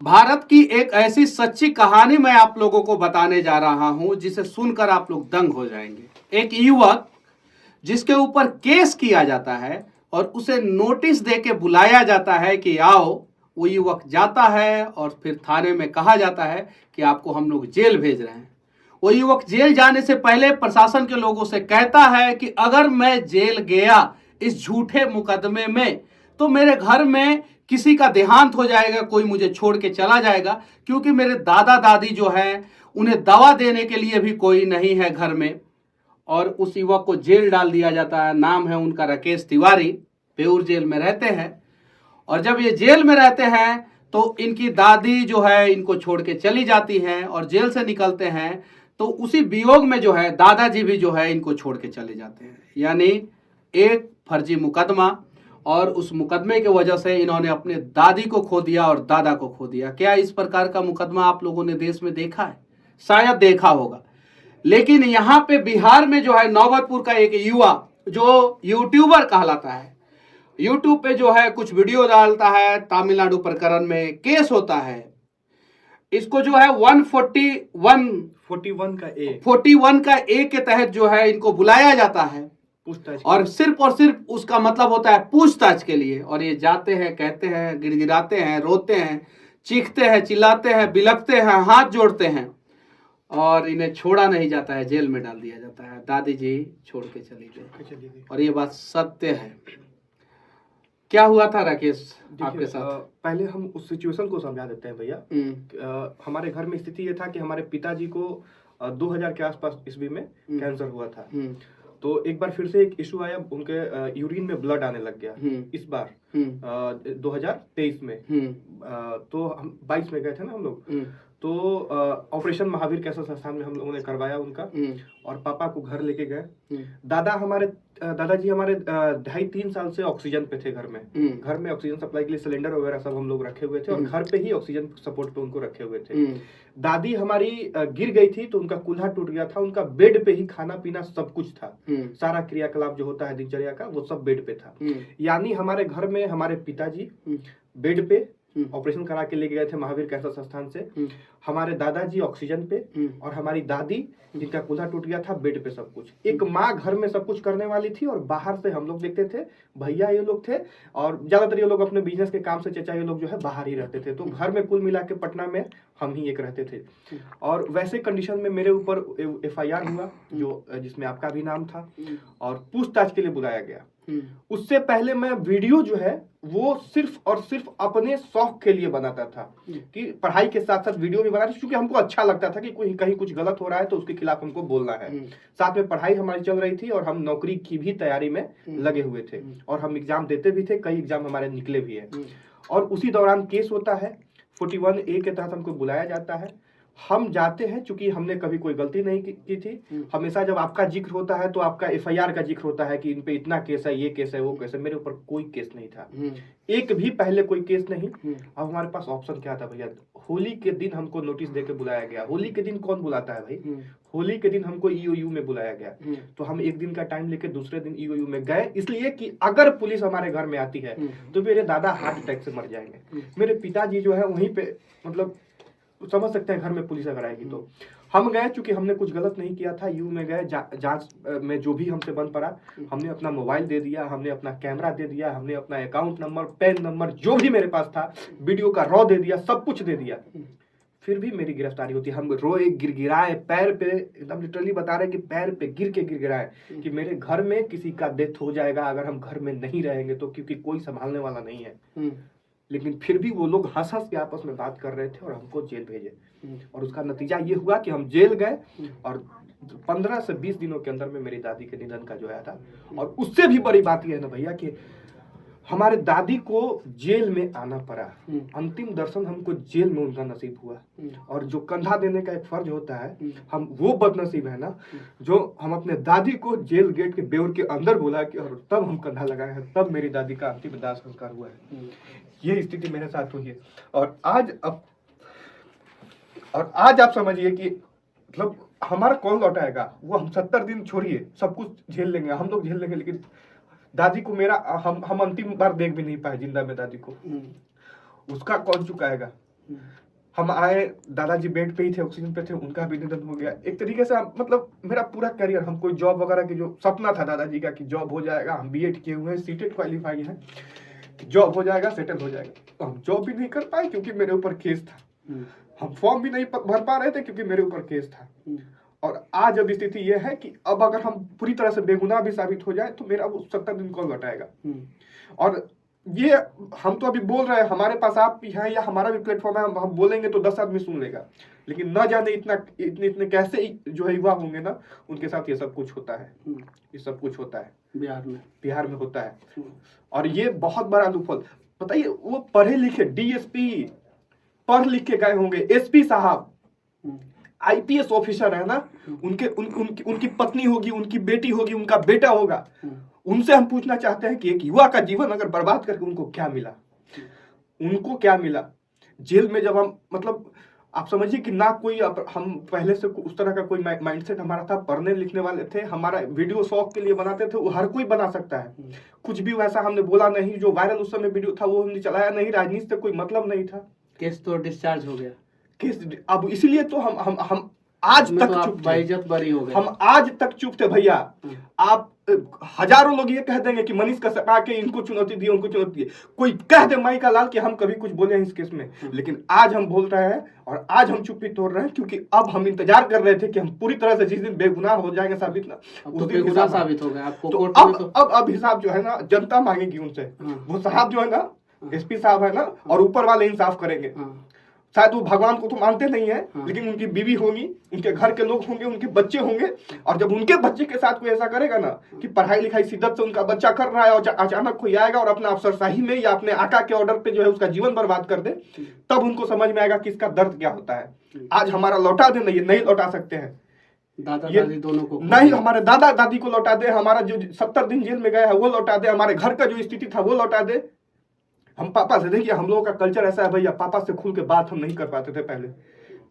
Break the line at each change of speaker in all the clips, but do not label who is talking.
भारत की एक ऐसी सच्ची कहानी मैं आप लोगों को बताने जा रहा हूं जिसे सुनकर आप लोग दंग हो जाएंगे। एक युवक जिसके ऊपर केस किया जाता है और उसे नोटिस देके बुलाया जाता है कि आओ। वो युवक जाता है और फिर थाने में कहा जाता है कि आपको हम लोग जेल भेज रहे हैं। वो युवक जेल जाने से पहले प्रशासन के लोगों से कहता है कि अगर मैं जेल गया इस झूठे मुकदमे में तो मेरे घर में किसी का देहांत हो जाएगा, कोई मुझे छोड़ के चला जाएगा, क्योंकि मेरे दादा दादी जो हैं उन्हें दवा देने के लिए भी कोई नहीं है घर में। और उस युवक को जेल डाल दिया जाता है। नाम है उनका राकेश तिवारी। बेऊर जेल में रहते हैं। और जब ये जेल में रहते हैं तो इनकी दादी जो है इनको छोड़ के चली जाती हैं और जेल से निकलते हैं तो उसी वियोग में जो है दादाजी भी जो है इनको छोड़ के चले जाते हैं। यानी एक फर्जी मुकदमा, और उस मुकदमे की वजह से इन्होंने अपने दादी को खो दिया और दादा को खो दिया। क्या इस प्रकार का मुकदमा आप लोगों ने देश में देखा है? शायद देखा होगा। लेकिन यहाँ पे बिहार में जो है नौबतपुर का एक युवा जो यूट्यूबर कहलाता है, यूट्यूब पे जो है कुछ वीडियो डालता है, तमिलनाडु प्रकरण में केस होता है। इसको जो है 41 का ए के तहत जो है इनको बुलाया जाता है और सिर्फ उसका मतलब होता है पूछताछ के लिए। और ये जाते हैं, कहते हैं, गिड़गिड़ाते हैं, रोते हैं, चीखते हैं, चिल्लाते हैं, बिलखते हैं, हाथ जोड़ते हैं और इन्हें छोड़ा नहीं जाता है, जेल में डाल दिया जाता है। दादी जी छोड़ के चली गई और ये बात सत्य है। क्या हुआ था राकेश आपके साथ?
पहले हम उस सिचुएशन को समझा देते हैं भैया। हमारे घर में स्थिति ये था कि हमारे पिताजी को 2000 के आसपास ईस्वी में कैंसर हुआ था। तो एक बार फिर से एक इशू आया, उनके यूरिन में ब्लड आने लग गया। इस बार 2023 में तो हम 22 में गए थे ना हम लोग। तो ऑपरेशन महावीर कैंसर संस्थान में हम लोगों ने करवाया उनका और पापा को घर लेके गए। दादाजी हमारे 2.5-3 साल से ऑक्सीजन पे थे घर में ऑक्सीजन सप्लाई के लिए सिलेंडर वगैरह सब हम लोग रखे हुए थे और घर पे ही ऑक्सीजन सपोर्ट पे उनको रखे हुए थे। दादी हमारी गिर गई थी तो उनका कूल्हा टूट गया था, उनका बेड पे ही खाना पीना सब कुछ था। सारा क्रियाकलाप जो होता है दिनचर्या का वो सब बेड पे था। यानी हमारे घर में हमारे पिताजी बेड पे ऑपरेशन करा के ले गए थे महावीर कैंसर संस्थान से, हमारे दादाजी ऑक्सीजन पे और हमारी दादी जिनका कूल्हा टूट गया था बेड पे सब कुछ। एक माँ घर में सब कुछ करने वाली थी और बाहर से हम लोग देखते थे। भैया ये लोग थे और ज्यादातर ये लोग अपने बिजनेस के काम से, चचा ये लोग जो है बाहर ही रहते थे। तो घर में कुल मिला के पटना में हम ही एक रहते थे। और वैसे कंडीशन में मेरे ऊपर FIR हुआ जो जिसमें आपका भी नाम था और पूछताछ के लिए बुलाया गया। उससे पहले मैं वीडियो जो है वो सिर्फ और सिर्फ अपने शौक के लिए बनाता था कि पढ़ाई के साथ साथ वीडियो भी बनाता, क्योंकि हमको अच्छा लगता था कि कोई कहीं कुछ गलत हो रहा है तो उसके खिलाफ हमको बोलना है। साथ में पढ़ाई हमारी चल रही थी और हम नौकरी की भी तैयारी में लगे हुए थे और हम एग्जाम देते भी थे, कई एग्जाम हमारे निकले भी है। और उसी दौरान केस होता है, 41A के तहत हमको बुलाया जाता है। हम जाते हैं, चूंकि हमने कभी कोई गलती नहीं की थी। हमेशा जब आपका जिक्र होता है तो आपका FIR का जिक्र होता है कि इन पे इतना केस है, ये केस है, वो केस है। मेरे ऊपर कोई केस नहीं था, एक भी पहले कोई केस नहीं। अब हमारे पास ऑप्शन क्या था भैया? होली के दिन हमको नोटिस देके बुलाया गया। होली के दिन कौन बुलाता है भाई? होली के दिन हमको EOU में बुलाया गया। तो हम एक दिन का टाइम लेके दूसरे दिन EOU में गए, इसलिए कि अगर पुलिस हमारे घर में आती है तो मेरे दादा हार्ट अटैक से मर जाएंगे। मेरे पिताजी जो है वहीं पे, मतलब समझ सकते हैं घर में पुलिस अगर आएगी तो। हम गए, चूंकि हमने कुछ गलत नहीं किया था। यू में गए, जांच में जो भी हमसे बन पड़ा, हमने अपना मोबाइल दे दिया, हमने अपना कैमरा दे दिया, हमने अपना अकाउंट नंबर, पैन नंबर, जो भी मेरे पास था, वीडियो का रॉ दे दिया, सब कुछ दे दिया। फिर भी मेरी गिरफ्तारी होती है। हम रोए, गिड़गिड़ाए, पैर पे एकदम लिटरली बता रहे कि पैर पे गिर के गिड़गिड़ाए कि मेरे घर में किसी का डेथ हो जाएगा अगर हम घर में नहीं रहेंगे तो, क्योंकि कोई संभालने वाला नहीं है। लेकिन फिर भी वो लोग हंस हंस के आपस में बात कर रहे थे और हमको जेल भेजे। और उसका नतीजा ये हुआ कि हम जेल गए और 15 से 20 दिनों के अंदर में मेरी दादी के निधन का जो आया था। और उससे भी बड़ी बात यह है ना भैया कि हमारे दादी को जेल में आना पड़ा। अंतिम दर्शन हमको जेल में उनका नसीब हुआ। और जो कंधा देने का एक फर्ज होता है, हम वो बदनसीब है ना जो हम अपने दादी को जेल गेट के बेउर के अंदर बुला के और तब हम कंधा लगाए हैं, तब मेरी दादी का अंतिम दाह संस्कार हुआ है। ये स्थिति मेरे साथ हुई है। और आज आप समझिए कि मतलब हमारा कौन लौटाएगा? वो हम 70 दिन छोड़िए, सब कुछ झेल लेंगे, हम लोग झेल लेंगे, लेकिन दादी को मेरा हम अंतिम बार देख भी नहीं पाए जिंदा में दादी को। उसका कौन चुकाएगा? हम आए, दादाजी बेड पे ही थे, ऑक्सीजन पे थे, उनका भी निधन हो गया। एक तरीके से मतलब मेरा पूरा करियर, हम कोई जॉब वगैरह की जो सपना था दादाजी का कि जॉब हो जाएगा, हम बीएड किए हुए हैं, सीटेट क्वालिफाई है, जॉब हो जाएगा, सेटल हो जाएगा, तो हम जॉब भी नहीं कर पाए क्योंकि मेरे ऊपर केस था। हम फॉर्म भी नहीं भर पा रहे थे क्योंकि मेरे ऊपर केस था। और आज अब स्थिति यह है कि अब अगर हम पूरी तरह से बेगुनाह भी साबित हो जाए तो मेरा वो 70 दिन कौन लौटाएगा। और ये हम तो अभी बोल रहे हैं, हमारे पास आप भी हैं या हमारा भी प्लेटफॉर्म है, हम बोलेंगे तो 10 आदमी सुन लेगा, लेकिन न जाने इतने कैसे जो है युवा होंगे ना, उनके साथ ये सब कुछ होता है। ये सब कुछ होता है बिहार में होता है। और ये बहुत बड़ा लूपहोल, बताइए, वो पढ़े लिखे डीएसपी पढ़ लिख के गए होंगे, एसपी साहब, आईपीएस ऑफिसर है ना, उनकी पत्नी होगी, उनकी बेटी होगी, उनका बेटा होगा, उनसे हम पूछना चाहते हैं कि एक युवा का जीवन अगर बर्बाद करके उनको क्या मिला, उनको क्या मिला। जेल में जब हम, मतलब आप समझिए कि ना कोई हम पहले से उस तरह का कोई माइंडसेट हमारा था, पढ़ने लिखने वाले थे, हमारा वीडियो शौक के लिए बनाते थे, वो हर कोई बना सकता है, कुछ भी वैसा हमने बोला नहीं, जो वायरल उस समय वीडियो था वो हमने चलाया नहीं, राजनीति से कोई मतलब नहीं था।
केस तो डिस्चार्ज हो गया,
केस अब इसीलिए तो हम आज तक चुप थे,
बाइज्जत बरी हो गए,
हम आज तक चुप थे भैया। आप हजारों लोग ये कह देंगे कि मनीष कश्यप आके इनको चुनौती दी, उनको चुनौती दी, कोई कह दे माई का लाल कि हम कभी कुछ बोले हैं इस केस में, लेकिन आज हम बोल रहे हैं और आज हम चुप्पी तोड़ रहे हैं क्योंकि अब हम इंतजार कर रहे थे कि हम पूरी तरह से जिस दिन बेगुनाह हो जाएंगे साबित ना, उस दिन
बेगुनाह साबित हो गया आपको।
तो अब हिसाब जो है ना जनता मांगेगी उनसे, वो साहब जो है ना, एसपी साहब है ना, और ऊपर वाले इंसाफ करेंगे। शायद वो भगवान को तो मानते नहीं है, लेकिन उनकी बीवी होगी, उनके घर के लोग होंगे, उनके बच्चे होंगे, और जब उनके बच्चे के साथ कोई ऐसा करेगा ना कि पढ़ाई लिखाई शिद्दत से उनका बच्चा कर रहा है और अचानक कोई आएगा और अपना अफसरशाही में या अपने आका के ऑर्डर पे जो है उसका जीवन बर्बाद कर दे, तब उनको समझ में आएगा कि इसका दर्द क्या होता है। आज हमारा लौटा दे, नहीं लौटा सकते हैं,
दादा दादी दोनों को
नहीं, हमारे दादा दादी को लौटा दे, हमारा जो 70 दिन जेल में गया है वो लौटा दे, हमारे घर का जो स्थिति था वो लौटा दे। हम पापा से, देखिए हम लोगों का कल्चर ऐसा है भैया, पापा से खुल के बात हम नहीं कर पाते थे पहले,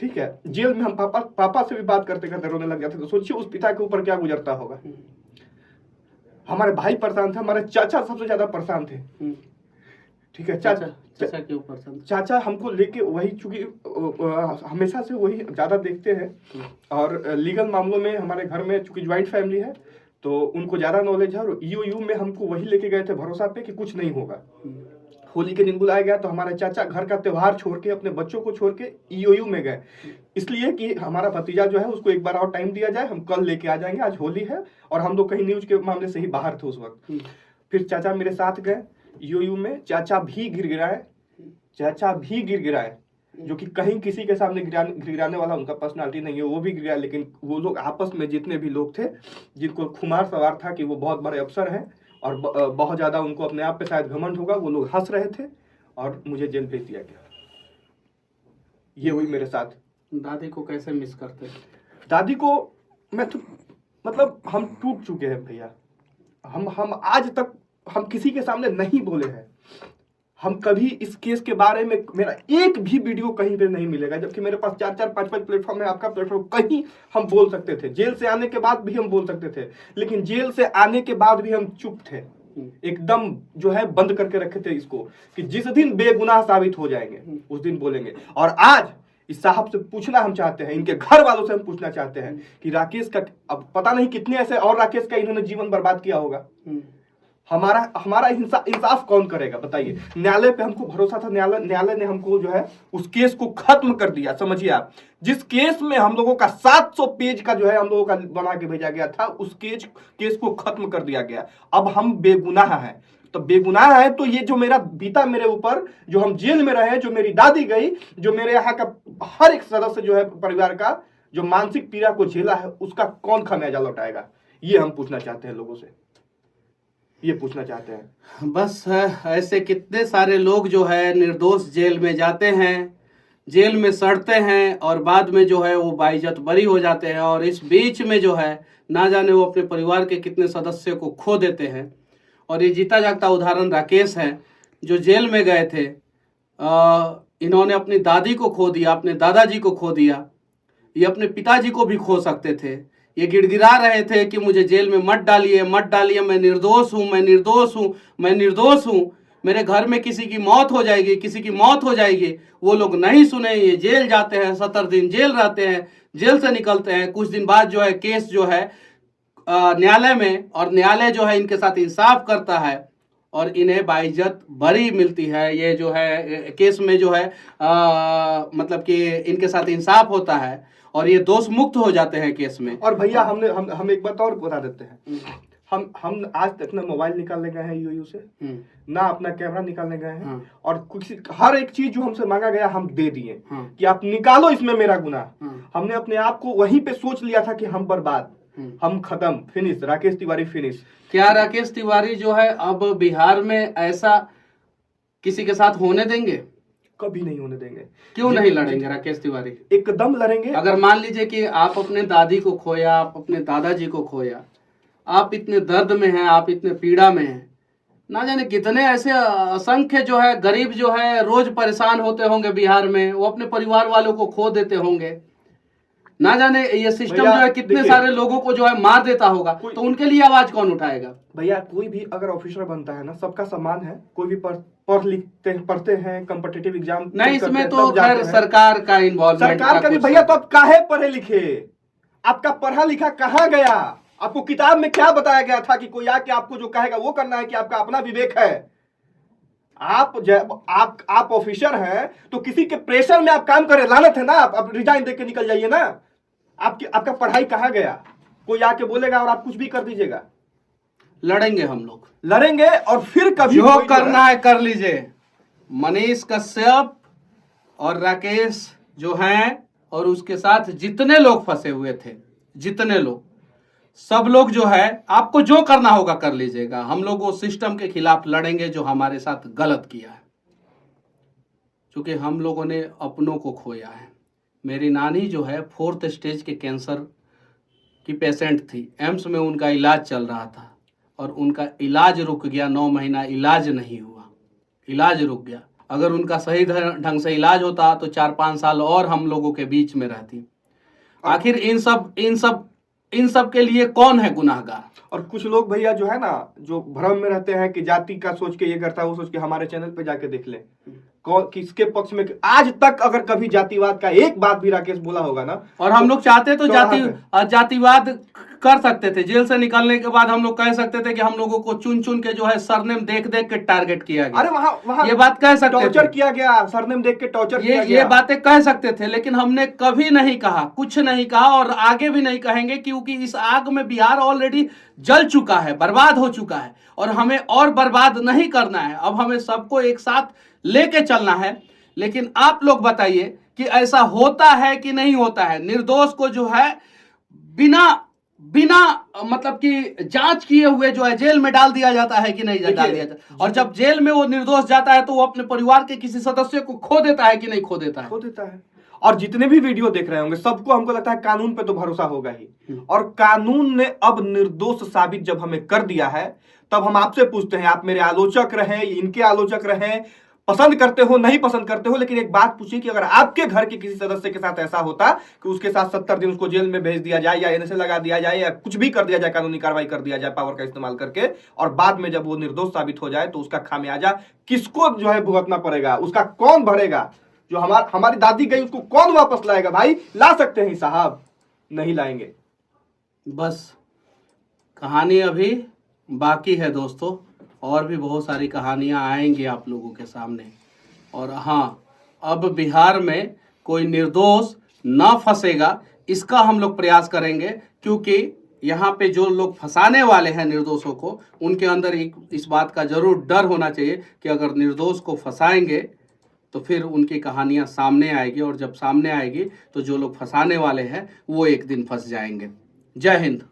ठीक है, जेल में हम पापा से भी बात करते करते रोने लग जाते थे। सोचिए उस पिता के ऊपर क्या गुजरता होगा। हमारे भाई परेशान थे, हमारे चाचा सबसे ज्यादा परेशान थे, ठीक है,
चाचा के ऊपर,
चाचा हमको लेके वही, चूंकि हमेशा से वही ज्यादा देखते हैं, और लीगल मामलों में हमारे घर में चूंकि ज्वाइंट फैमिली है तो उनको ज्यादा नॉलेज है, और ईओयू में हमको वही लेके गए थे भरोसा पे कि कुछ नहीं होगा। होली के दिन बुलाया गया तो हमारे चाचा घर का त्योहार छोड़ के, अपने बच्चों को छोड़ के ईओयू में गए, इसलिए कि हमारा भतीजा जो है उसको एक बार और टाइम दिया जाए, हम कल लेके आ जाएंगे, आज होली है, और हम लोग कहीं न्यूज के मामले से ही बाहर थे उस वक्त। फिर चाचा मेरे साथ गए ईओयू में, चाचा भी गिर गिराए, जो कि कहीं किसी के सामने गिराने वाला उनका पर्सनालिटी नहीं है, वो भी गिरा, लेकिन वो लोग आपस में जितने भी लोग थे जिनको खुमार सवार था कि वो बहुत बड़े अफसर हैं और बहुत ज्यादा उनको अपने आप पे शायद घमंड होगा, वो लोग हंस रहे थे और मुझे जेल भेज दिया गया। ये हुई मेरे साथ।
दादी को कैसे मिस करते?
दादी को मैं तो, मतलब हम टूट चुके हैं भैया, हम आज तक हम किसी के सामने नहीं बोले हैं, हम कभी इस केस के बारे में, मेरा एक भी वीडियो कहीं पे नहीं मिलेगा, जबकि मेरे पास 4-4, 5-5 प्लेटफॉर्म है, आपका प्लेटफॉर्म, कहीं हम बोल सकते थे, जेल से आने के बाद भी हम बोल सकते थे, लेकिन जेल से आने के बाद भी हम चुप थे, एकदम जो है बंद करके रखे थे इसको, कि जिस दिन बेगुनाह साबित हो जाएंगे उस दिन बोलेंगे। और आज इस साहब से पूछना हम चाहते हैं, इनके घर वालों से हम पूछना चाहते हैं कि राकेश का, अब पता नहीं कितने ऐसे और राकेश का इन्होंने जीवन बर्बाद किया होगा, हमारा इंसाफ कौन करेगा बताइए। न्यायालय पे हमको भरोसा था, न्यायालय ने हमको जो है उस केस को खत्म कर दिया। समझिए आप, जिस केस में हम लोगों का 700 पेज का जो है हम लोगों का बना के भेजा गया था, उस केस को खत्म कर दिया गया। अब हम बेगुनाह हैं, तो बेगुनाह है तो ये जो मेरा बीता मेरे ऊपर, जो हम जेल में रहे, जो मेरी दादी गई, जो मेरे यहाँ का हर एक सदस्य जो है परिवार का जो मानसिक पीड़ा को झेला है, उसका कौन खामियाजा लौटाएगा, ये हम पूछना चाहते हैं लोगों से, ये पूछना चाहते हैं।
बस ऐसे कितने सारे लोग जो है निर्दोष जेल में जाते हैं, जेल में सड़ते हैं, और बाद में जो है वो बाइज्जत बरी हो जाते हैं, और इस बीच में जो है ना जाने वो अपने परिवार के कितने सदस्य को खो देते हैं। और ये जीता जागता उदाहरण राकेश है, जो जेल में गए थे, इन्होंने अपनी दादी को खो दिया, अपने दादाजी को खो दिया, ये अपने पिताजी को भी खो सकते थे। ये गिड़गिड़ा रहे थे कि मुझे जेल में मत डालिए, मत डालिए, मैं निर्दोष हूँ, मैं निर्दोष हूँ, मैं निर्दोष हूँ। मेरे घर में किसी की मौत हो जाएगी, किसी की मौत हो जाएगी, वो लोग नहीं सुने, ये जेल जाते हैं, 70 दिन जेल रहते हैं, जेल से निकलते हैं, कुछ दिन बाद जो है केस जो है न्यायालय में, और न्यायालय जो है इनके साथ इंसाफ करता है और इन्हें बाइज्जत बरी मिलती है। ये जो है केस में जो है मतलब कि इनके साथ इंसाफ होता है और ये दोष मुक्त हो जाते हैं केस में।
और भैया हम एक बात और बता देते हैं, हम आज तक ना मोबाइल निकालने गए हैं यूयू से, ना अपना कैमरा निकालने गए हैं, और कुछ हर एक चीज जो हमसे मांगा गया हम दे दिए कि आप निकालो इसमें मेरा गुनाह। हमने अपने आप को वहीं पे सोच लिया था कि हम बर्बाद, हम खत्म, फिनिश, राकेश तिवारी फिनिश।
क्या राकेश तिवारी जो है अब बिहार में ऐसा किसी के साथ होने देंगे?
कभी नहीं होने देंगे।
क्यों नहीं लड़ेंगे राकेश तिवारी?
एकदम लड़ेंगे।
अगर मान लीजिए कि आप अपने दादी को खोया, आप अपने दादाजी को खोया, आप इतने दर्द में हैं, आप इतने पीड़ा में हैं, ना जाने कितने ऐसे असंख्य जो है गरीब जो है रोज परेशान होते होंगे बिहार में, वो अपने परिवार वालों को खो देते होंगे, ना जाने ये सिस्टम जो है कितने सारे लोगों को जो है मार देता होगा, तो उनके लिए आवाज कौन उठाएगा?
भैया कोई भी अगर ऑफिसर बनता है ना, सबका सम्मान है, कोई भी पढ़ते हैं कॉम्पिटिटिव एग्जाम
नहीं, इसमें तो खैर सरकार का इन्वॉल्वमेंट,
सरकार का भी भैया। तो आप काहे पढ़े लिखे? आपका पढ़ा लिखा कहाँ गया? आपको किताब में क्या बताया गया था कि कोई आके आपको जो कहेगा वो करना है, कि आपका अपना विवेक है? आप ऑफिसर हैं तो किसी के प्रेशर में आप काम करें, लानत है ना। आप रिजाइन देके निकल जाइए ना। आपका पढ़ाई कहाँ गया? कोई आके बोलेगा और आप कुछ भी कर दीजिएगा।
लड़ेंगे हम लोग,
लड़ेंगे, और फिर कभी
जो करना है कर लीजिए। मनीष कश्यप और राकेश जो हैं और उसके साथ जितने लोग फंसे हुए थे, जितने लोग, सब लोग जो है आपको जो करना होगा कर लीजिएगा। हम लोग वो सिस्टम के खिलाफ लड़ेंगे जो हमारे साथ गलत किया है, क्योंकि हम लोगों ने अपनों को खोया है। मेरी नानी जो है 4th स्टेज के कैंसर की पेशेंट थी, एम्स में उनका इलाज चल रहा था और उनका इलाज रुक गया। 9 महीना इलाज नहीं हुआ, इलाज रुक गया। अगर उनका सही ढंग से इलाज होता तो 4-5 साल और हम लोगों के बीच में रहती। आखिर इन सब के लिए कौन है गुनाहगार?
और कुछ लोग भैया जो है ना, जो भ्रम में रहते हैं कि जाति का सोच के ये करता है, वो सोच के हमारे चैनल पे जाके देख लें किसके पक्ष में। आज तक अगर कभी जातिवाद का एक बात भी राकेश बोला होगा ना, और
हम लोग चाहते तो जातिवाद कर सकते थे। जेल से निकलने के बाद हम लोग कह सकते थे कि हम लोगों को चुन चुन के जो है सरनेम देख देख के टारगेट किया गया।
अरे वहां
ये बात कह सकते थे,
टॉर्चर किया गया, सरनेम देख के टॉर्चर किया गया।
ये बातें कह सकते थे, लेकिन हमने कभी नहीं कहा, कुछ नहीं कहा और आगे भी नहीं कहेंगे, क्योंकि इस आग में बिहार ऑलरेडी जल चुका है, बर्बाद हो चुका है और हमें और बर्बाद नहीं करना है। अब हमें सबको एक साथ लेके चलना है। लेकिन आप लोग बताइए कि ऐसा होता है कि नहीं होता है? निर्दोष को जो है बिना मतलब कि जांच किए हुए जो है जेल में डाल दिया जाता है कि नहीं डाल दिया जाता? और जब जेल में वो निर्दोष जाता है तो वो अपने परिवार के किसी सदस्य को खो देता है कि नहीं खो देता है?
खो देता है। और जितने भी वीडियो देख रहे होंगे सबको हमको लगता है कानून पे तो भरोसा होगा ही, और कानून ने अब निर्दोष साबित जब हमें कर दिया है, तब हम आपसे पूछते हैं, आप मेरे आलोचक रहे, इनके आलोचक रहे, पसंद करते हो नहीं पसंद करते हो, लेकिन एक बात पूछिए कि अगर आपके घर के किसी सदस्य के साथ ऐसा होता कि उसके साथ 70 दिन उसको जेल में भेज दिया जाए या एनएसए लगा दिया जाए या कुछ भी कर दिया जाए, कानूनी कार्रवाई कर दिया जाए पावर का इस्तेमाल करके, और बाद में जब वो निर्दोष साबित हो जाए तो उसका खामियाजा किसको जो है भुगतना पड़ेगा? उसका कौन भरेगा? जो हमारी दादी गई उसको कौन वापस लाएगा? भाई ला सकते हैं साहब, नहीं लाएंगे।
बस कहानी अभी बाकी है दोस्तों, और भी बहुत सारी कहानियां आएंगी आप लोगों के सामने। और हाँ, अब बिहार में कोई निर्दोष ना फंसेगा, इसका हम लोग प्रयास करेंगे, क्योंकि यहाँ पे जो लोग फंसाने वाले हैं निर्दोषों को, उनके अंदर इस बात का जरूर डर होना चाहिए कि अगर निर्दोष को फंसाएंगे तो फिर उनकी कहानियां सामने आएगी, और जब सामने आएगी तो जो लोग फंसाने वाले हैं वो एक दिन फंस जाएंगे। जय हिंद।